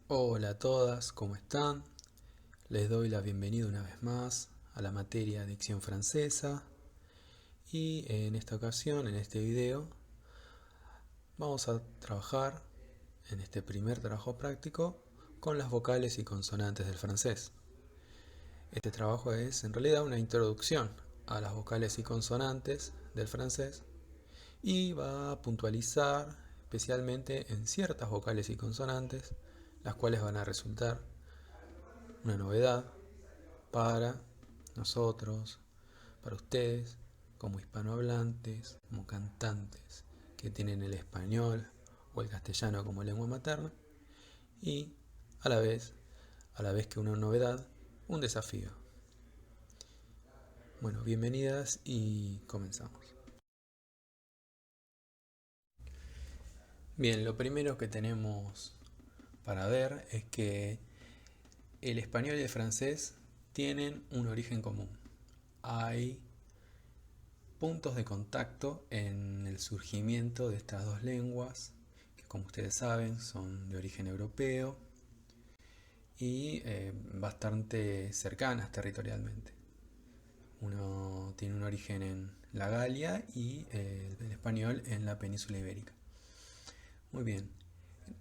Hola a todas, ¿cómo están? Les doy la bienvenida una vez más a la materia Dicción Francesa y en esta ocasión, en este video, vamos a trabajar en este primer trabajo práctico con las vocales y consonantes del francés. Este trabajo es en realidad una introducción a las vocales y consonantes del francés y va a puntualizar especialmente en ciertas vocales y consonantes, las cuales van a resultar una novedad para nosotros, para ustedes, como hispanohablantes, como cantantes que tienen el español o el castellano como lengua materna, y a la vez, a la vez que una novedad, un desafío. Bueno, bienvenidas y comenzamos. Bien, lo primero que tenemos para ver es que el español y el francés tienen un origen común. Hay puntos de contacto en el surgimiento de estas dos lenguas, que como ustedes saben son de origen europeo y bastante cercanas territorialmente. Uno tiene un origen en la Galia y el español en la península ibérica. Muy bien,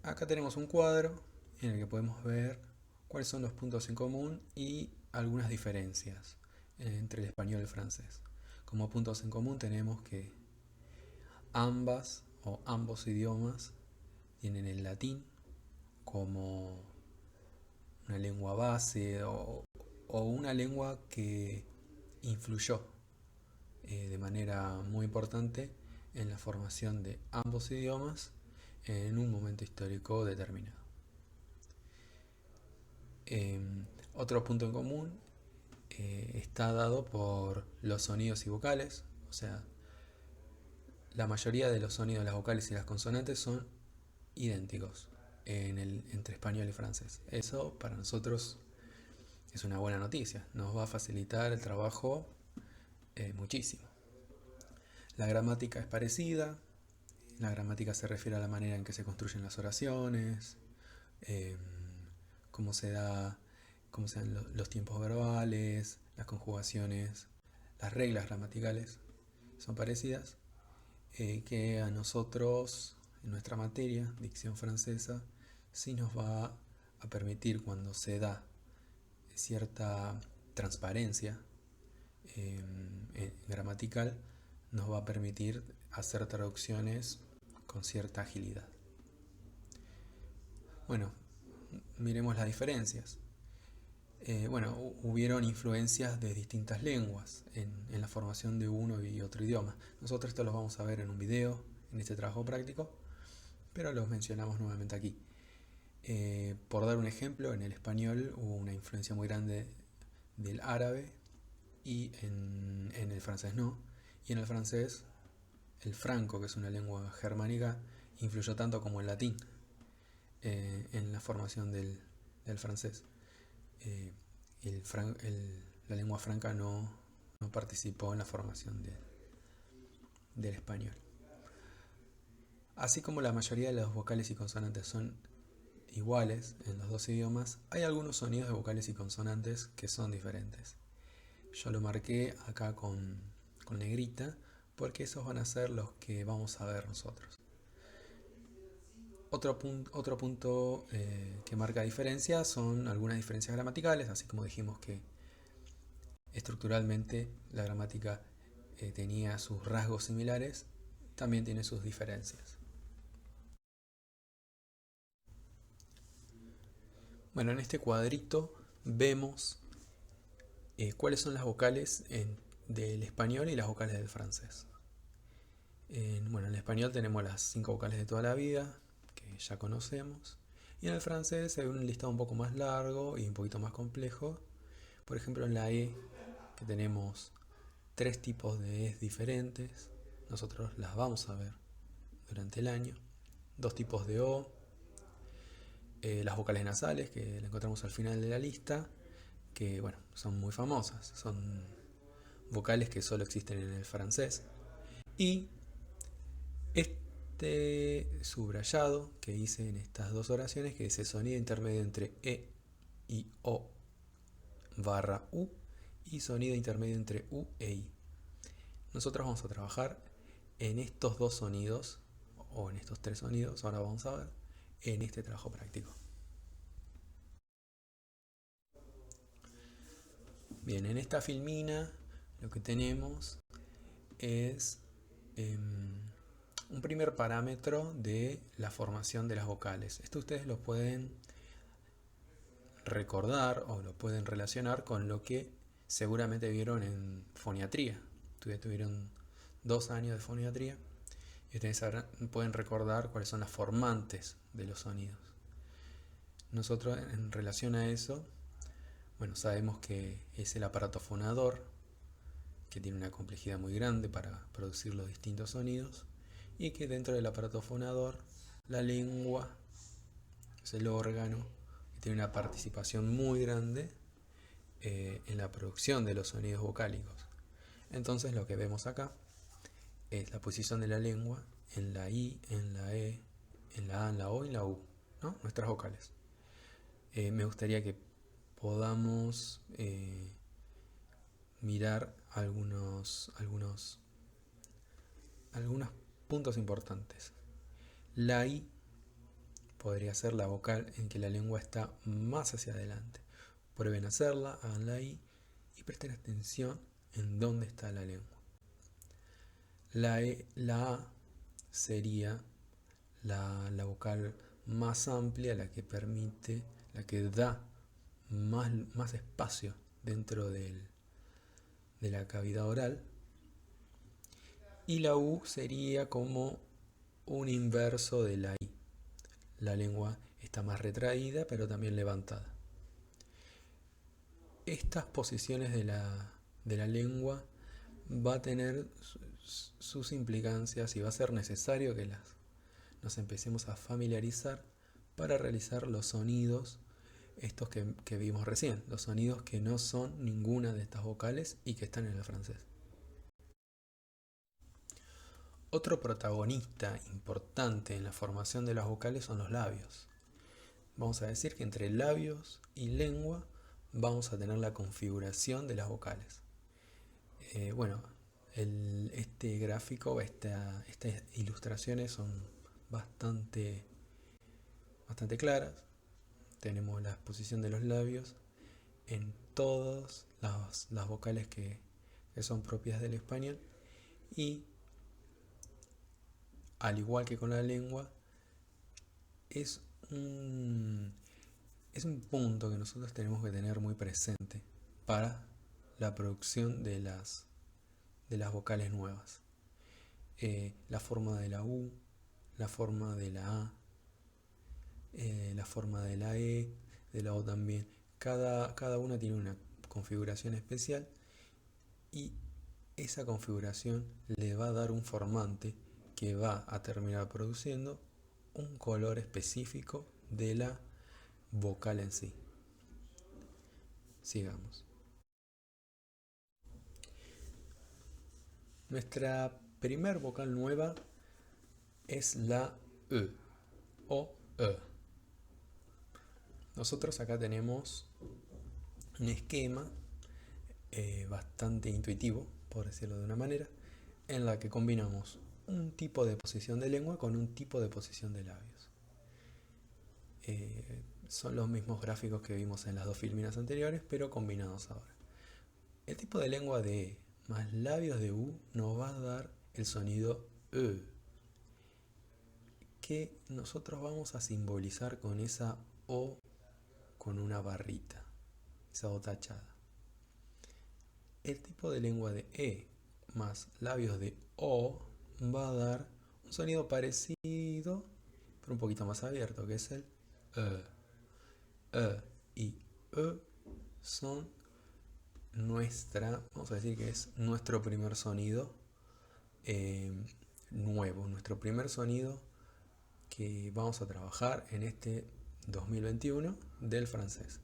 acá tenemos un cuadro en el que podemos ver cuáles son los puntos en común y algunas diferencias entre el español y el francés. Como puntos en común tenemos que ambas o ambos idiomas tienen el latín como una lengua base o una lengua que influyó de manera muy importante en la formación de ambos idiomas en un momento histórico determinado. Eh, Otro punto en común está dado por los sonidos y vocales, o sea, la mayoría de los sonidos, las vocales y las consonantes son idénticos entre español y francés. Eso para nosotros es una buena noticia, nos va a facilitar el trabajo muchísimo. La gramática es parecida, la gramática se refiere a la manera en que se construyen las oraciones, eh, cómo se da, cómo se dan los tiempos verbales, las conjugaciones, las reglas gramaticales son parecidas, que a nosotros, en nuestra materia, dicción francesa, sí nos va a permitir cuando se da cierta transparencia gramatical, nos va a permitir hacer traducciones con cierta agilidad. Bueno, miremos las diferencias. Bueno, hubieron influencias de distintas lenguas en la formación de uno y otro idioma. Nosotros esto lo vamos a ver en un video, en este trabajo práctico, pero los mencionamos nuevamente aquí. Por dar un ejemplo, en el español hubo una influencia muy grande del árabe y en el francés no. Y en el francés, el franco, que es una lengua germánica, influyó tanto como el latín en la formación del francés. Eh, la lengua franca no participó en la formación del español. Así como la mayoría de las vocales y consonantes son iguales en los dos idiomas, hay algunos sonidos de vocales y consonantes que son diferentes. Yo lo marqué acá con negrita porque esos van a ser los que vamos a ver nosotros. Otro punto que marca diferencia son algunas diferencias gramaticales, así como dijimos que estructuralmente la gramática tenía sus rasgos similares, también tiene sus diferencias. Bueno, en este cuadrito vemos cuáles son las vocales del español y las vocales del francés. Bueno, en el español tenemos las 5 vocales de toda la vida, que ya conocemos, y en el francés hay un listado un poco más largo y un poquito más complejo. Por ejemplo, en la E, que tenemos 3 tipos de E diferentes, nosotros las vamos a ver durante el año. 2 tipos de O, las vocales nasales, que la encontramos al final de la lista, que bueno, son muy famosas, son vocales que solo existen en el francés. Y este subrayado que hice en estas dos oraciones, que dice sonido intermedio entre E y O barra U y sonido intermedio entre U e I. Nosotros vamos a trabajar en estos dos sonidos, o en estos tres sonidos, ahora vamos a ver, en este trabajo práctico. Bien, en esta filmina lo que tenemos es un primer parámetro de la formación de las vocales. Esto ustedes lo pueden recordar o lo pueden relacionar con lo que seguramente vieron en foniatría. Ustedes tuvieron 2 años de foniatría y ustedes pueden recordar cuáles son las formantes de los sonidos. Nosotros en relación a eso, bueno, sabemos que es el aparato fonador, que tiene una complejidad muy grande para producir los distintos sonidos, y que dentro del aparato fonador la lengua es el órgano que tiene una participación muy grande en la producción de los sonidos vocálicos. Entonces lo que vemos acá es la posición de la lengua en la I, en la E, en la A, en la O y en la U, ¿no? Nuestras vocales. Me gustaría que podamos mirar algunos puntos importantes. La I podría ser la vocal en que la lengua está más hacia adelante. Prueben a hacerla, hagan la I y presten atención en dónde está la lengua. La A sería la vocal más amplia, la que permite, la que da más espacio dentro de la cavidad oral. Y la U sería como un inverso de la I. La lengua está más retraída, pero también levantada. Estas posiciones de la lengua va a tener sus implicancias y va a ser necesario que nos empecemos a familiarizar para realizar los sonidos estos que vimos recién, los sonidos que no son ninguna de estas vocales y que están en el francés. Otro protagonista importante en la formación de las vocales son los labios. Vamos a decir que entre labios y lengua vamos a tener la configuración de las vocales. Este gráfico, estas ilustraciones son bastante claras. Tenemos la posición de los labios en todas las vocales que son propias del español, y al igual que con la lengua, es un punto que nosotros tenemos que tener muy presente para la producción de las vocales nuevas. La forma de la U, la forma de la A, la forma de la E, de la O también. Cada una tiene una configuración especial y esa configuración le va a dar un formante que va a terminar produciendo un color específico de la vocal en sí. Sigamos. Nuestra primer vocal nueva es la E o E. Nosotros acá tenemos un esquema bastante intuitivo, por decirlo de una manera, en la que combinamos un tipo de posición de lengua con un tipo de posición de labios. Son los mismos gráficos que vimos en las dos filminas anteriores, pero combinados ahora. El tipo de lengua de E más labios de U nos va a dar el sonido E, que nosotros vamos a simbolizar con esa O con una barrita, esa O tachada. El tipo de lengua de E más labios de O va a dar un sonido parecido, pero un poquito más abierto, que es el E. E y E son vamos a decir que es nuestro primer sonido nuevo, nuestro primer sonido que vamos a trabajar en este 2021 del francés.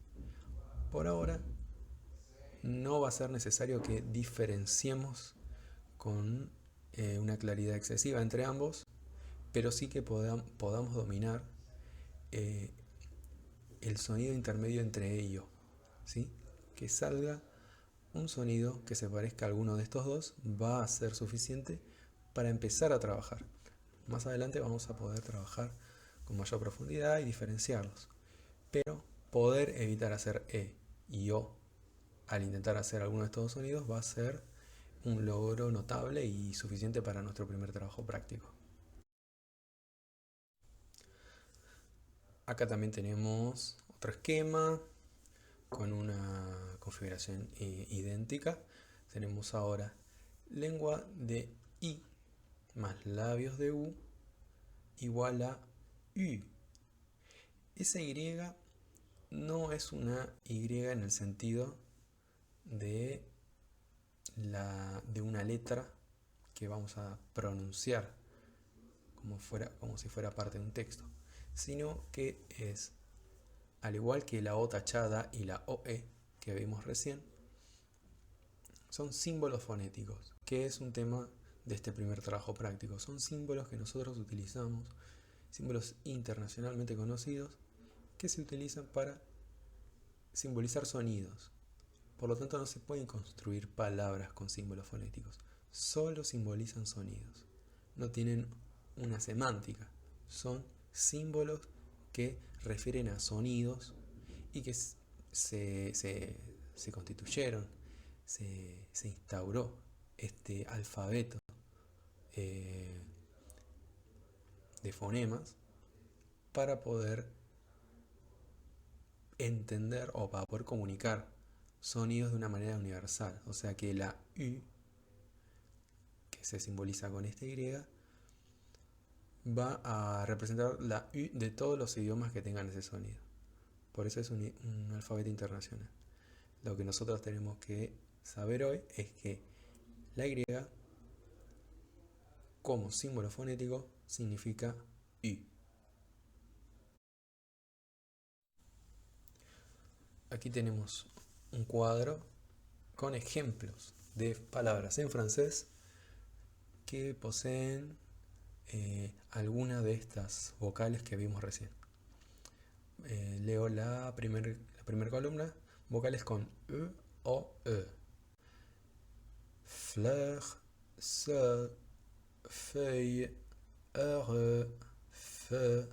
Por ahora no va a ser necesario que diferenciemos con una claridad excesiva entre ambos, pero sí que podamos dominar el sonido intermedio entre ellos, ¿sí? Que salga un sonido que se parezca a alguno de estos dos va a ser suficiente para empezar a trabajar. Más adelante vamos a poder trabajar con mayor profundidad y diferenciarlos, pero poder evitar hacer E y O al intentar hacer alguno de estos dos sonidos va a ser un logro notable y suficiente para nuestro primer trabajo práctico. Acá también tenemos otro esquema con una configuración idéntica. Tenemos ahora lengua de I más labios de U igual a U. Esa Y no es una Y en el sentido de una letra que vamos a pronunciar como si fuera parte de un texto, sino que es, al igual que la O tachada y la OE que vimos recién, son símbolos fonéticos, que es un tema de este primer trabajo práctico. Son símbolos que nosotros utilizamos, símbolos internacionalmente conocidos, que se utilizan para simbolizar sonidos. Por lo tanto, no se pueden construir palabras con símbolos fonéticos, solo simbolizan sonidos. No tienen una semántica, son símbolos que refieren a sonidos y que se constituyeron, se instauró este alfabeto de fonemas para poder entender o para poder comunicar sonidos de una manera universal. O sea que la U, que se simboliza con esta Y, va a representar la U de todos los idiomas que tengan ese sonido. Por eso es un alfabeto internacional. Lo que nosotros tenemos que saber hoy es que la Y como símbolo fonético significa U. Aquí tenemos un cuadro con ejemplos de palabras en francés que poseen alguna de estas vocales que vimos recién. Leo la primera columna, vocales con E o E. Fleur, se, feuille, heureux, feu,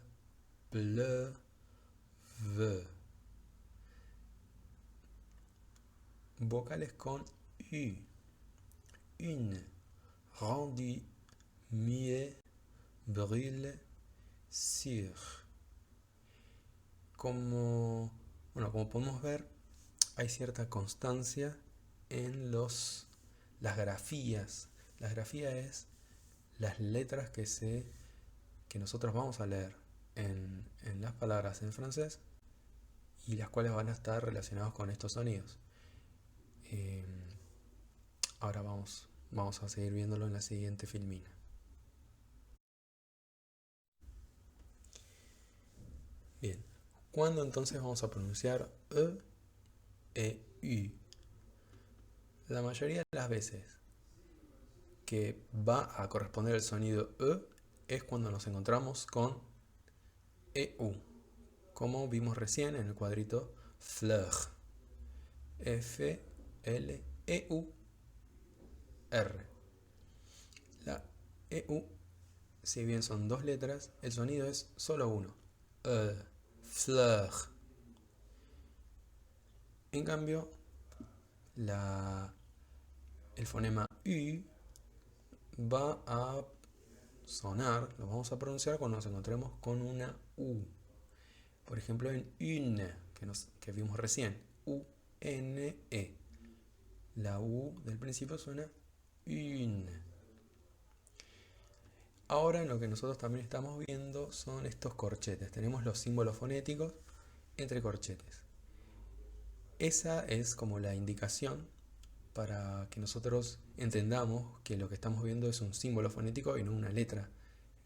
bleu, ve. Vocales con U. Une, rendu, muet, brûle, sur. Como podemos ver, hay cierta constancia en las grafías. La grafía es las letras que nosotros vamos a leer en las palabras en francés y las cuales van a estar relacionadas con estos sonidos. Ahora vamos a seguir viéndolo en la siguiente filmina. Bien, ¿cuándo entonces vamos a pronunciar E U? La mayoría de las veces que va a corresponder el sonido es cuando nos encontramos con EU, como vimos recién en el cuadrito fleur. F-L-E-U-R. La EU, si bien son dos letras, el sonido es solo uno. Fleur. En cambio, el fonema U va a sonar, lo vamos a pronunciar cuando nos encontremos con una U. Por ejemplo, en une, que vimos recién, U-N-E. La U del principio suena une. Ahora lo que nosotros también estamos viendo son estos corchetes. Tenemos los símbolos fonéticos entre corchetes. Esa es como la indicación para que nosotros entendamos que lo que estamos viendo es un símbolo fonético y no una letra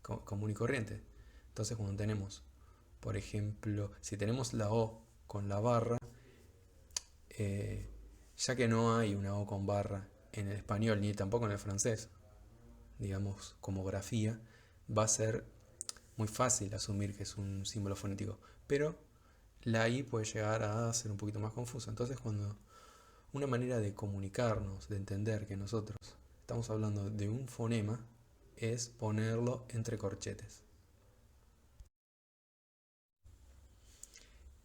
común y corriente. Entonces cuando tenemos, por ejemplo, si tenemos la O con la barra, ya que no hay una O con barra en el español ni tampoco en el francés, digamos como grafía, va a ser muy fácil asumir que es un símbolo fonético, pero la I puede llegar a ser un poquito más confusa. Entonces, cuando una manera de comunicarnos, de entender que nosotros estamos hablando de un fonema, es ponerlo entre corchetes.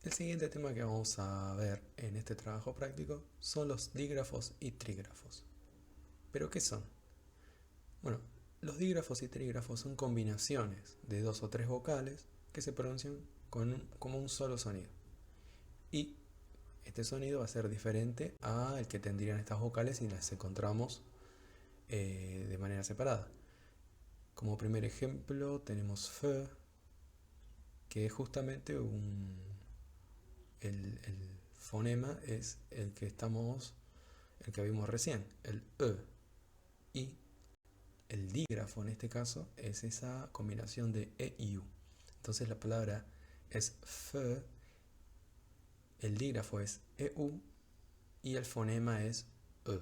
El siguiente tema que vamos a ver en este trabajo práctico son los dígrafos y trígrafos. ¿Pero qué son? Bueno, los dígrafos y trígrafos son combinaciones de dos o tres vocales que se pronuncian como un solo sonido. Y este sonido va a ser diferente al que tendrían estas vocales si las encontramos de manera separada. Como primer ejemplo tenemos F, que es justamente el fonema es el que vimos recién, el E. Y el dígrafo en este caso es esa combinación de E y U. Entonces la palabra es F, el dígrafo es EU y el fonema es E.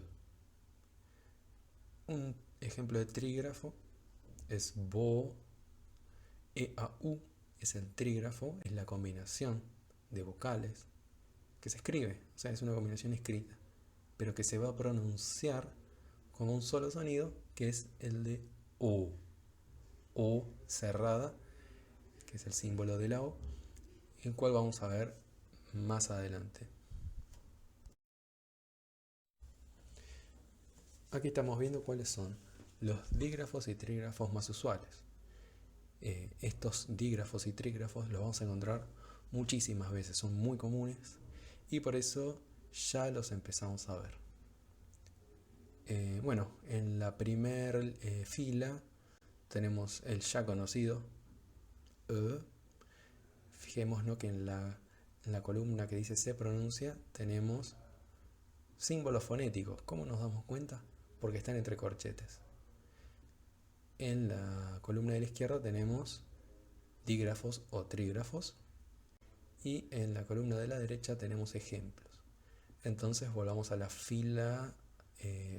Un ejemplo de trígrafo es BO, EAU es el trígrafo, es la combinación de vocales que se escribe, o sea, es una combinación escrita, pero que se va a pronunciar como un solo sonido, que es el de O. O cerrada, que es el símbolo de la O, el cual vamos a ver más adelante. Aquí estamos viendo cuáles son los dígrafos y trígrafos más usuales. Estos dígrafos y trígrafos los vamos a encontrar muchísimas veces, son muy comunes y por eso ya los empezamos a ver. Bueno, en la primera fila tenemos el ya conocido E. Fijémonos que en la columna que dice se pronuncia tenemos símbolos fonéticos. ¿Cómo nos damos cuenta? Porque están entre corchetes. En la columna de la izquierda tenemos dígrafos o trígrafos y en la columna de la derecha tenemos ejemplos. Entonces volvamos a la fila,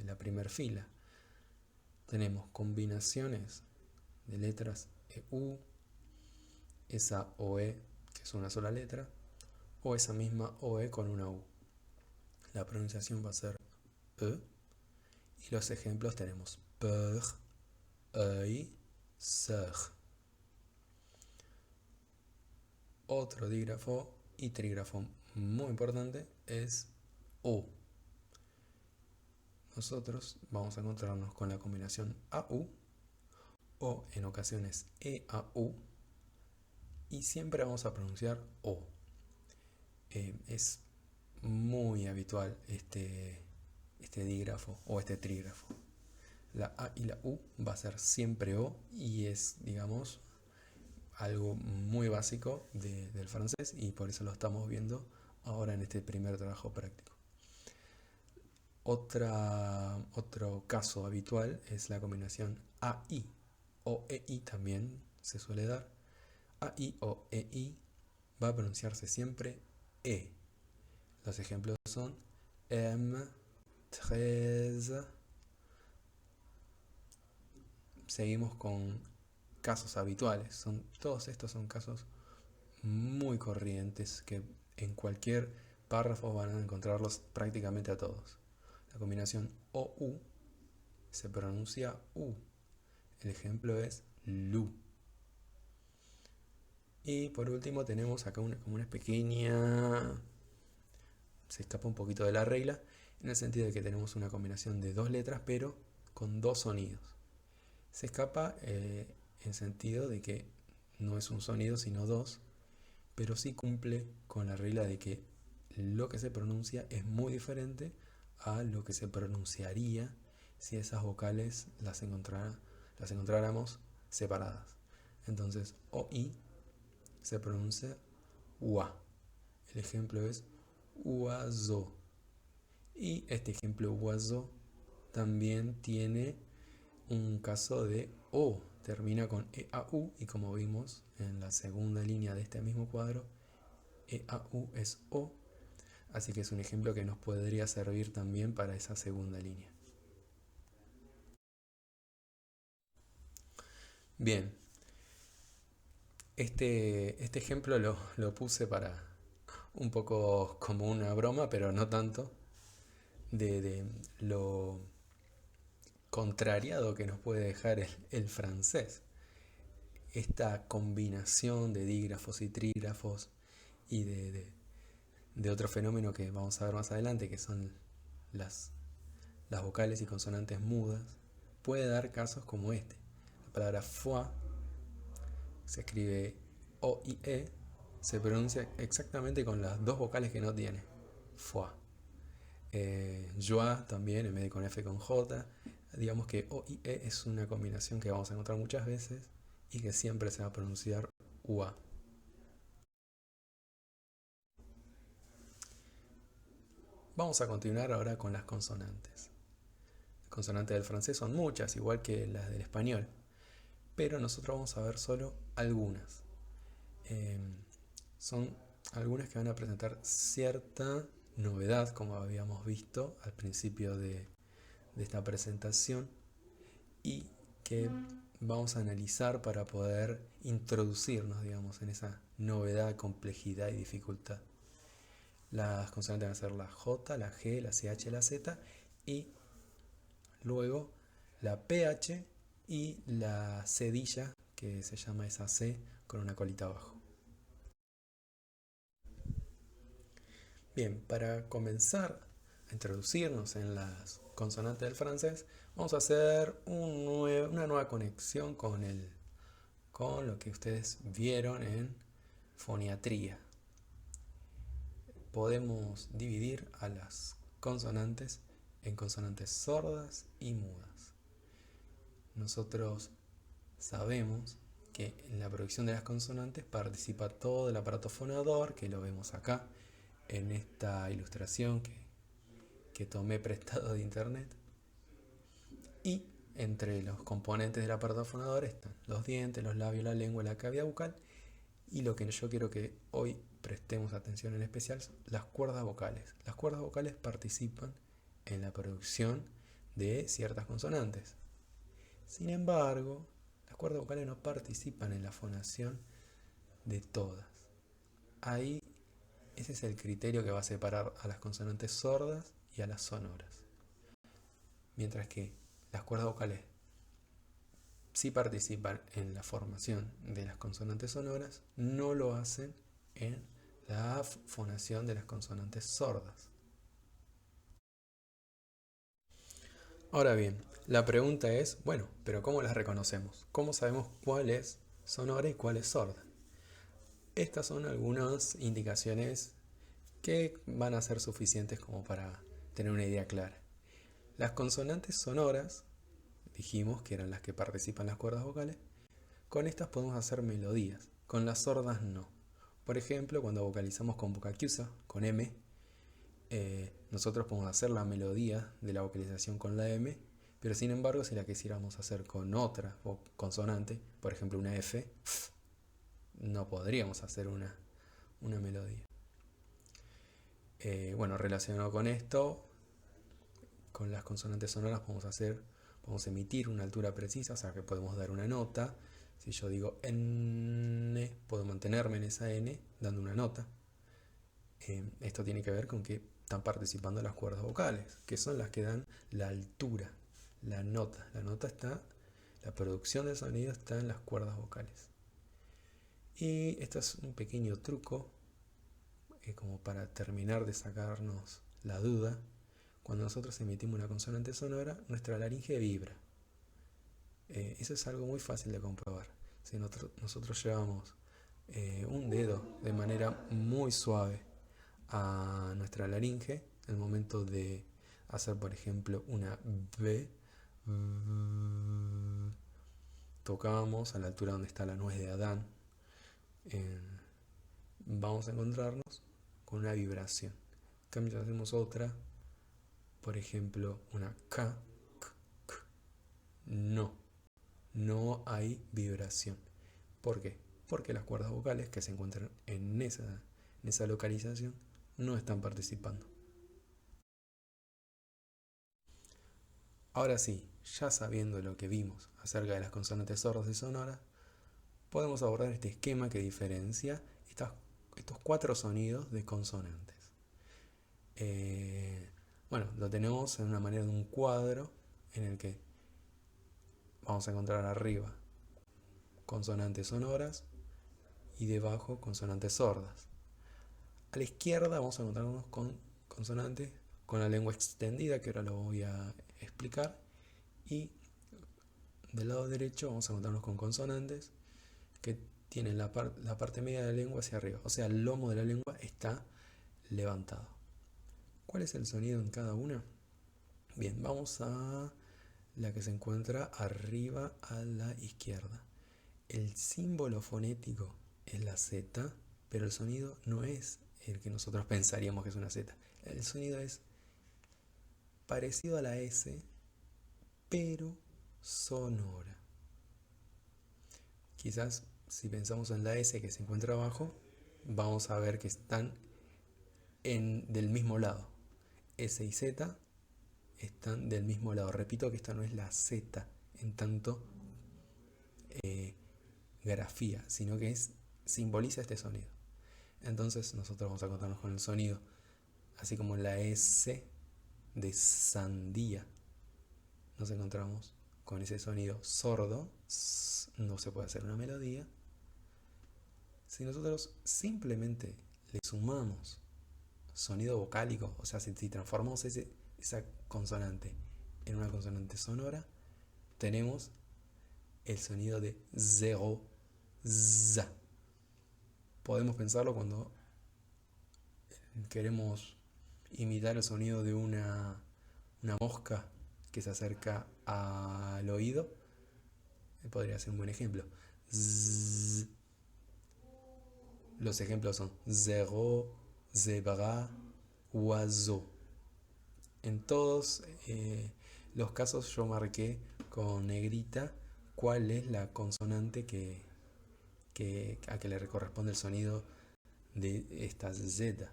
la primera fila. Tenemos combinaciones de letras EU, esa OE que es una sola letra, o esa misma OE con una U. La pronunciación va a ser E y los ejemplos tenemos PER, EI, SER. Otro dígrafo y trígrafo muy importante es O. Nosotros vamos a encontrarnos con la combinación AU o en ocasiones EAU y siempre vamos a pronunciar O. Es muy habitual este dígrafo o este trígrafo. La A y la U va a ser siempre O y es, digamos, algo muy básico del francés y por eso lo estamos viendo ahora en este primer trabajo práctico. Otro caso habitual es la combinación AI o EI, también se suele dar. AI o EI va a pronunciarse siempre E. Los ejemplos son M13. Seguimos con casos habituales. Todos estos son casos muy corrientes que en cualquier párrafo van a encontrarlos prácticamente a todos. La combinación OU se pronuncia U. El ejemplo es LU. Y por último tenemos acá como una pequeña... Se escapa un poquito de la regla, en el sentido de que tenemos una combinación de dos letras, pero con dos sonidos. Se escapa en sentido de que no es un sonido, sino dos, pero sí cumple con la regla de que lo que se pronuncia es muy diferente a lo que se pronunciaría si esas vocales las encontráramos separadas. Entonces, OI se pronuncia UA. El ejemplo es oiseau. Y este ejemplo oiseau también tiene un caso de O. Termina con EAU y como vimos en la segunda línea de este mismo cuadro, EAU es O. Así que es un ejemplo que nos podría servir también para esa segunda línea. Bien, Este ejemplo lo puse para un poco como una broma, pero no tanto, de lo contrariado que nos puede dejar el francés. Esta combinación de dígrafos y trígrafos y de otro fenómeno que vamos a ver más adelante, que son las, las vocales y consonantes mudas, puede dar casos como este. La palabra foie se escribe O y E, se pronuncia exactamente con las dos vocales que no tiene. Foie. Joie también, en vez de con F con J. Digamos que O y E es una combinación que vamos a encontrar muchas veces y que siempre se va a pronunciar UA. Vamos a continuar ahora con las consonantes. Las consonantes del francés son muchas, igual que las del español, pero nosotros vamos a ver solo algunas. Eh, Son algunas que van a presentar cierta novedad, como habíamos visto al principio de esta presentación, y que vamos a analizar para poder introducirnos, digamos, en esa novedad, complejidad y dificultad. Las consonantes van a ser la J, la G, la CH, la Z y luego la PH y la cedilla, que se llama esa C con una colita abajo. Bien, para comenzar a introducirnos en las consonantes del francés, vamos a hacer una nueva conexión con lo que ustedes vieron en foniatría. Podemos dividir a las consonantes en consonantes sordas y mudas. Nosotros sabemos que en la producción de las consonantes participa todo el aparato fonador, que lo vemos acá en esta ilustración que tomé prestado de internet. Y entre los componentes del aparato fonador están los dientes, los labios, la lengua, la cavidad bucal. Y lo que yo quiero que hoy prestemos atención en especial son las cuerdas vocales. Las cuerdas vocales participan en la producción de ciertas consonantes. Sin embargo, las cuerdas vocales no participan en la fonación de todas. Ahí ese es el criterio que va a separar a las consonantes sordas y a las sonoras. Mientras que las cuerdas vocales sí participan en la formación de las consonantes sonoras, no lo hacen en la fonación de las consonantes sordas. Ahora bien, la pregunta es, bueno, pero ¿cómo las reconocemos? ¿Cómo sabemos cuál es sonora y cuál es sorda? Estas son algunas indicaciones que van a ser suficientes como para tener una idea clara. Las consonantes sonoras, dijimos que eran las que participan las cuerdas vocales, con estas podemos hacer melodías, con las sordas no. Por ejemplo, cuando vocalizamos con boca chiusa, con M, nosotros podemos hacer la melodía de la vocalización con la M, pero sin embargo, si la quisiéramos hacer con otra consonante, por ejemplo una F, no podríamos hacer una melodía. Bueno, relacionado con esto, con las consonantes sonoras podemos emitir una altura precisa, o sea que podemos dar una nota. Si yo digo N, puedo mantenerme en esa N dando una nota. Esto tiene que ver con que están participando las cuerdas vocales, que son las que dan la altura, la nota. La producción del sonido está en las cuerdas vocales. Y esto es un pequeño truco, como para terminar de sacarnos la duda. Cuando nosotros emitimos una consonante sonora, nuestra laringe vibra. Eso es algo muy fácil de comprobar. Si nosotros llevamos un dedo de manera muy suave a nuestra laringe, en el momento de hacer, por ejemplo, una B, tocamos a la altura donde está la nuez de Adán, vamos a encontrarnos con una vibración. En cambio, si hacemos otra, por ejemplo, una K, no hay vibración. ¿Por qué? Porque las cuerdas vocales que se encuentran en esa localización no están participando. Ahora sí, ya sabiendo lo que vimos acerca de las consonantes sordas y sonoras, podemos abordar este esquema que diferencia estos 4 sonidos de consonantes. Bueno, lo tenemos en una manera de un cuadro en el que vamos a encontrar arriba consonantes sonoras y debajo consonantes sordas. A la izquierda vamos a encontrarnos con consonantes con la lengua extendida, que ahora lo voy a explicar, y del lado derecho vamos a encontrarnos con consonantes que tienen la parte media de la lengua hacia arriba, o sea, el lomo de la lengua está levantado. ¿Cuál es el sonido en cada una? Bien, vamos a la que se encuentra arriba a la izquierda. El símbolo fonético es la Z, pero el sonido no es el que nosotros pensaríamos que es una Z. El sonido es parecido a la S, pero sonora. Quizás si pensamos en la S que se encuentra abajo, vamos a ver que están del mismo lado. S y Z están del mismo lado. Repito que esta no es la Z en tanto grafía, sino que simboliza este sonido. Entonces nosotros vamos a contarnos con el sonido, así como la S de sandía. Nos encontramos con ese sonido sordo, no se puede hacer una melodía. Si nosotros simplemente le sumamos sonido vocálico, o sea, si transformamos esa consonante en una consonante sonora, tenemos el sonido de zero, za. Podemos pensarlo cuando queremos imitar el sonido de una mosca que se acerca al oído. Podría ser un buen ejemplo. Zzz. Los ejemplos son zéro, zebra, oiseau. En todos los casos yo marqué con negrita cuál es la consonante a que le corresponde el sonido de esta Z.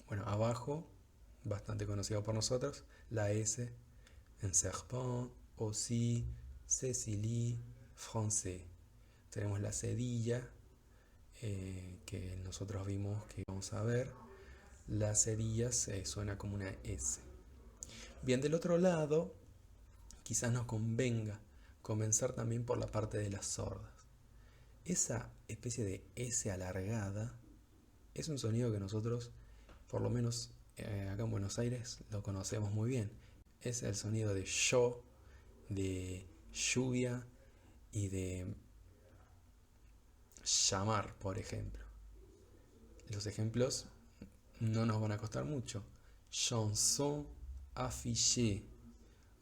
Bueno, abajo, bastante conocido por nosotros, la S en serpent, aussi, Cécilie, français. Tenemos la cedilla, que nosotros vimos que vamos a ver. La cedilla suena como una S. Bien, del otro lado, quizás nos convenga comenzar también por la parte de las sordas. Esa especie de S alargada es un sonido que nosotros, por lo menos acá en Buenos Aires, lo conocemos muy bien. Es el sonido de yo, de lluvia y de llamar, por ejemplo. Los ejemplos no nos van a costar mucho. Chanson, affiché.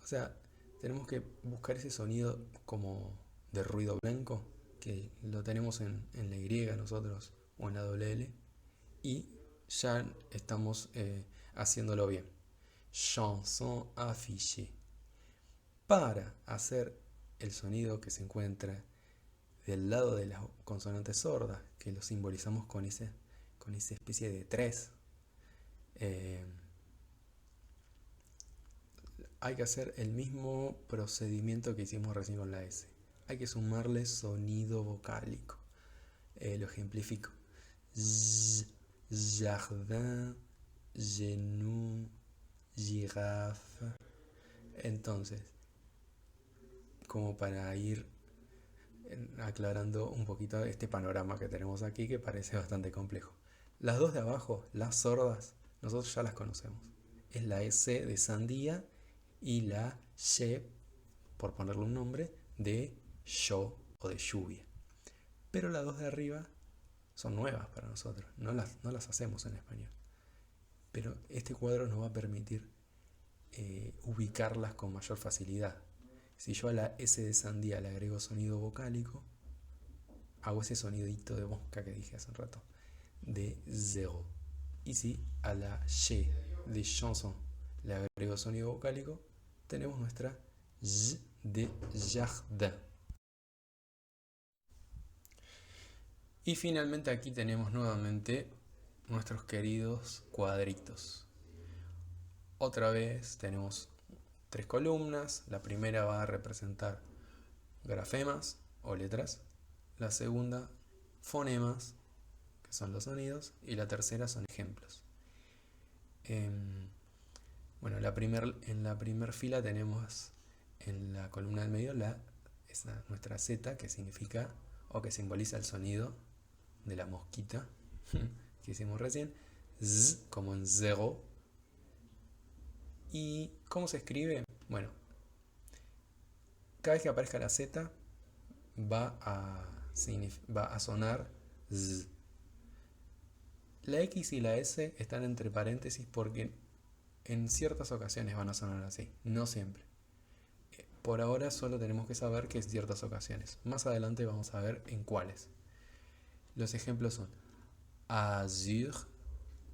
O sea, tenemos que buscar ese sonido como de ruido blanco, que lo tenemos en la Y nosotros, o en la doble L, y ya estamos haciéndolo bien. Chanson, affiché. Para hacer el sonido que se encuentra del lado de las consonantes sordas, que lo simbolizamos con esa especie de 3, hay que hacer el mismo procedimiento que hicimos recién con la S. Hay que sumarle sonido vocálico. Lo ejemplifico. Jardin, genou, girafe. Entonces, como para ir aclarando un poquito este panorama que tenemos aquí, que parece bastante complejo. Las dos de abajo, las sordas, nosotros ya las conocemos. Es la S de sandía y la Y, por ponerle un nombre, de yo o de lluvia. Pero las dos de arriba son nuevas para nosotros, no las hacemos en español. Pero este cuadro nos va a permitir ubicarlas con mayor facilidad. Si yo a la S de sandía le agrego sonido vocálico, hago ese sonidito de mosca que dije hace un rato, de zéro. Y si a la Y de chanson le agrego sonido vocálico, tenemos nuestra J de jardin. Y finalmente aquí tenemos nuevamente nuestros queridos cuadritos. Otra vez tenemos 3 columnas. La primera va a representar grafemas o letras. la segunda fonemas, que son los sonidos, y la tercera son ejemplos. Bueno, en la primera fila tenemos en la columna del medio nuestra Z, que significa o que simboliza el sonido de la mosquita que hicimos recién, Z como en zero. ¿Y cómo se escribe? Bueno, cada vez que aparezca la Z va a sonar Z. La X y la S están entre paréntesis porque en ciertas ocasiones van a sonar así, no siempre. Por ahora solo tenemos que saber que en ciertas ocasiones. Más adelante vamos a ver en cuáles. Los ejemplos son azur,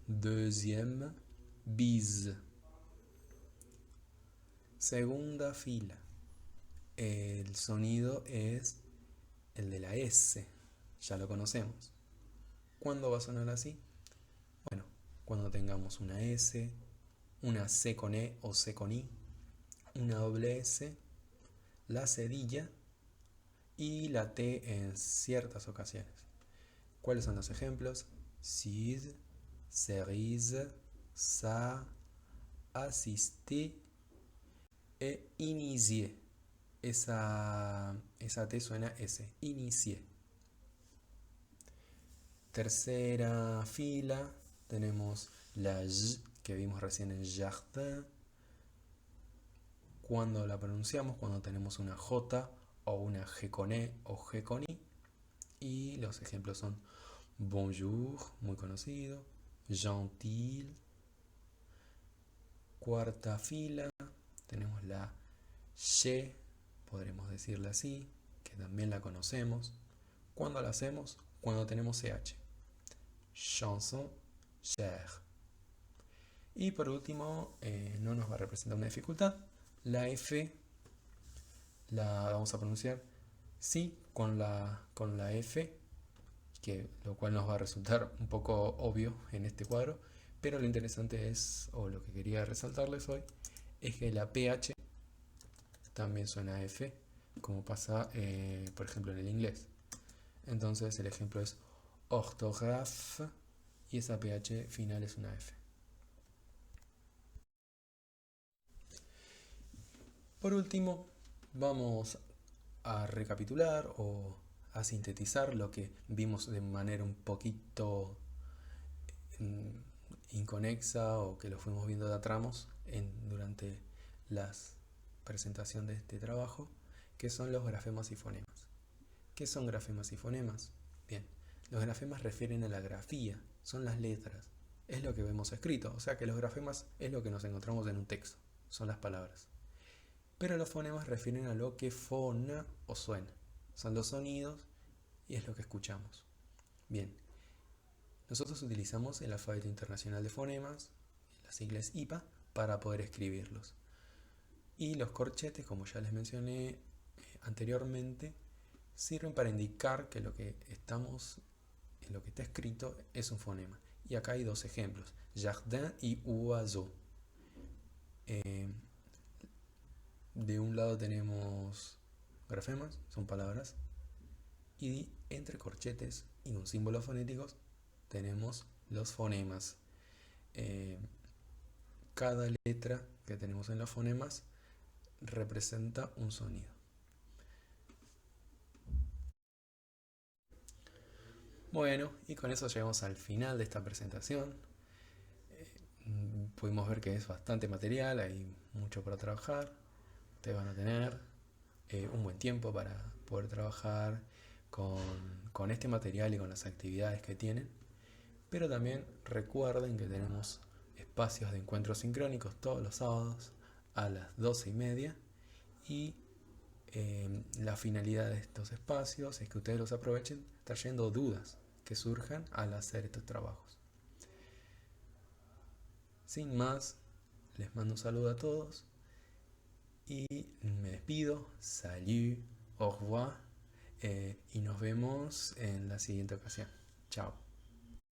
deuxième, bise. Segunda fila. El sonido es el de la S. Ya lo conocemos. ¿Cuándo va a sonar así? Bueno, cuando tengamos una S, una C con E o C con I, una doble S, la cedilla y la T en ciertas ocasiones. ¿Cuáles son los ejemplos? Sid, cerise, sa, asisté e inicié. Esa T suena S. Inicié. Tercera fila tenemos la J que vimos recién en jardin. Cuando la pronunciamos, cuando tenemos una J o una G con E o G con I. Y los ejemplos son bonjour, muy conocido, gentil. Cuarta fila tenemos la Y, podremos decirla así, que también la conocemos. ¿Cuándo la hacemos? Cuando tenemos CH. Chanson, cher. Y por último, no nos va a representar una dificultad. La F la vamos a pronunciar sí con la F, lo cual nos va a resultar un poco obvio en este cuadro. Pero lo interesante es, o lo que quería resaltarles hoy, es que la PH también suena F, como pasa, por ejemplo, en el inglés. Entonces el ejemplo es orthographe y esa PH final es una F. Por último, vamos a recapitular o a sintetizar lo que vimos de manera un poquito inconexa o que lo fuimos viendo de a tramos durante la presentación de este trabajo, que son los grafemas y fonemas. ¿Qué son grafemas y fonemas? Bien, los grafemas refieren a la grafía, son las letras, es lo que vemos escrito, o sea que los grafemas es lo que nos encontramos en un texto, son las palabras. Pero los fonemas refieren a lo que fona o suena, son los sonidos y es lo que escuchamos. Bien, nosotros utilizamos el alfabeto internacional de fonemas, las siglas IPA, para poder escribirlos. Y los corchetes, como ya les mencioné anteriormente, sirven para indicar que lo que está escrito es un fonema. Y acá hay dos ejemplos, jardin y oiseau. De un lado tenemos grafemas, son palabras, y entre corchetes y con símbolos fonéticos tenemos los fonemas. Cada letra que tenemos en los fonemas representa un sonido. Bueno, y con eso llegamos al final de esta presentación. Pudimos ver que es bastante material, hay mucho para trabajar. Ustedes van a tener un buen tiempo para poder trabajar con este material y con las actividades que tienen. Pero también recuerden que tenemos espacios de encuentros sincrónicos todos los sábados a las 12:30 y la finalidad de estos espacios es que ustedes los aprovechen trayendo dudas que surjan al hacer estos trabajos. Sin más, les mando un saludo a todos y me despido. Salut, au revoir, y nos vemos en la siguiente ocasión. Chao.